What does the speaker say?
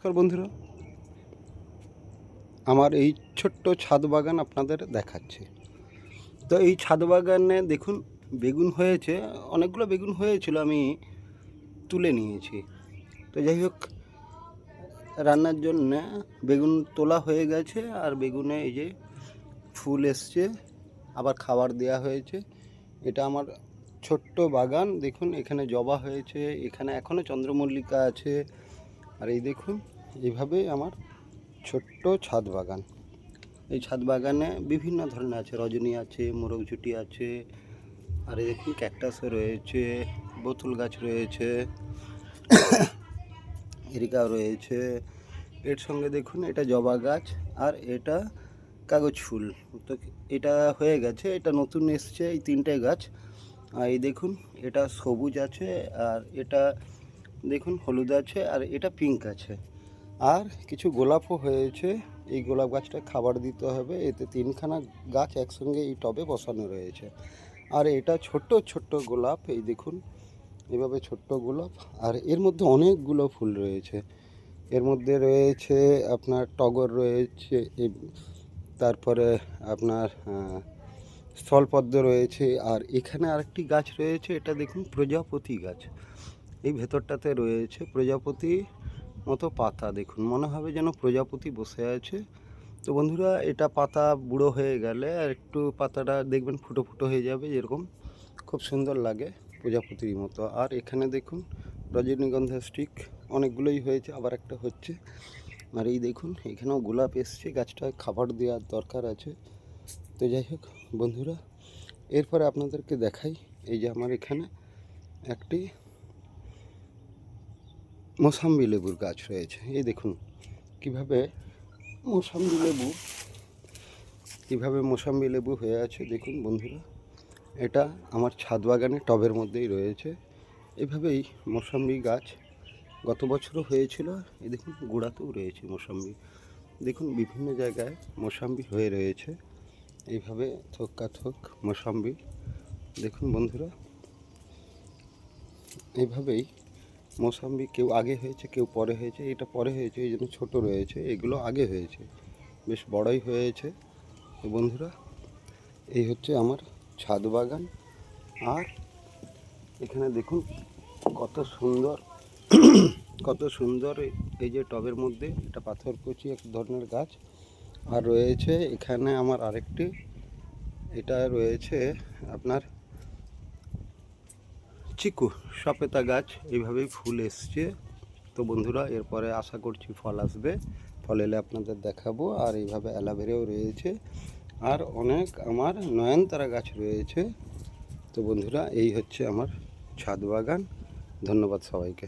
নমস্কার বন্ধুরা, আমার এই ছোট্ট ছাদ বাগান আপনাদের দেখাচ্ছি। তো এই ছাদ বাগানে দেখুন বেগুন হয়েছে, অনেকগুলো বেগুন হয়েছিল, আমি তুলে নিয়েছি। তো যাই হোক, রান্নার জন্য বেগুন তোলা হয়ে গেছে, আর বেগুনে এই যে ফুল এসছে, আবার খাবার দেওয়া হয়েছে। এটা আমার ছোট্ট বাগান। দেখুন এখানে জবা হয়েছে, এখানে এখনও চন্দ্রমল্লিকা আছে। আর এই দেখুন, এইভাবেই আমার ছোট্ট ছাদ বাগান। এই ছাদ বাগানে বিভিন্ন ধরনের আছে, রজনী আছে, মোরগঝুটি আছে, আর এই দেখুন ক্যাকটাসও রয়েছে, বোতল গাছ রয়েছে, এরিকা রয়েছে। এর সঙ্গে দেখুন এটা জবা গাছ, আর এটা কাগজ ফুল। তো এটা হয়ে গেছে, এটা নতুন এসছে এই তিনটে গাছ। আর এই দেখুন এটা সবুজ আছে, আর এটা দেখুন হলুদ আছে, আর এটা পিঙ্ক আছে। আর কিছু গোলাপও হয়েছে। এই গোলাপ গাছটা খাবার দিতে হবে। এতে তিনখানা গাছ একসঙ্গে এই টবে বসানো রয়েছে। আর এটা ছোট্ট ছোট্ট গোলাপ, এই দেখুন এভাবে ছোট্ট গোলাপ। আর এর মধ্যে অনেকগুলো ফুল রয়েছে। এর মধ্যে রয়েছে আপনার টগর রয়েছে, তারপরে আপনার স্থলপদ্ম রয়েছে। আর এখানে আরেকটি গাছ রয়েছে, এটা দেখুন প্রজাপতি গাছ। এই ভেতরটাতে রয়েছে প্রজাপতি মতো পাতা, দেখুন মনে হবে যেন প্রজাপতি বসে আছে। তো বন্ধুরা, এটা পাতা বুড়ো হয়ে গেলে আর একটু পাতাটা দেখবেন ফুটো ফুটো হয়ে যাবে, যেরকম খুব সুন্দর লাগে প্রজাপতির মতো। আর এখানে দেখুন রজনীগন্ধা স্টিক অনেকগুলোই হয়েছে, আবার একটা হচ্ছে। আর এই দেখুন এখানেও গোলাপ এসছে, গাছটায় খাবার দেওয়ার দরকার আছে। তো যাই হোক বন্ধুরা, এরপরে আপনাদেরকে দেখাই, এই যে আমার এখানে একটি মোসাম্বি লেবুর গাছ রয়েছে। এই দেখুন কীভাবে মোসাম্বি লেবু হয়ে আছে। দেখুন বন্ধুরা, এটা আমার ছাদ বাগানে টবের মধ্যেই রয়েছে। এভাবেই মোসাম্বি গাছ গত বছরও হয়েছিল। এই দেখুন গোড়াতেও রয়েছে মোসাম্বি। দেখুন বিভিন্ন জায়গায় মোসাম্বি হয়ে রয়েছে, এইভাবে থোকা থোক মোসাম্বি। দেখুন বন্ধুরা, এইভাবেই মোসাম্বি কেউ আগে হয়েছে, কেউ পরে হয়েছে। এটা পরে হয়েছে, এই জন্য ছোটো রয়েছে। এগুলো আগে হয়েছে, বেশ বড়ই হয়েছে। তো বন্ধুরা, এই হচ্ছে আমার ছাদ বাগান। আর এখানে দেখুন কত সুন্দর কত সুন্দর এই যে টবের মধ্যে এটা পাথরকুচি এক ধরনের গাছ। আর রয়েছে এখানে আমার আরেকটি, এটা রয়েছে আপনার চিকু সপেতা গাছ। এইভাবেই ফুল এসছে। তো বন্ধুরা, এরপরে আশা করছি ফল আসবে, ফল এলে আপনাদের দেখাবো। আর এইভাবে অ্যালোভেরাও রয়েছে, আর অনেক আমার নয়নতারা গাছ রয়েছে। তো বন্ধুরা, এই হচ্ছে আমার ছাদ বাগান। ধন্যবাদ সবাইকে।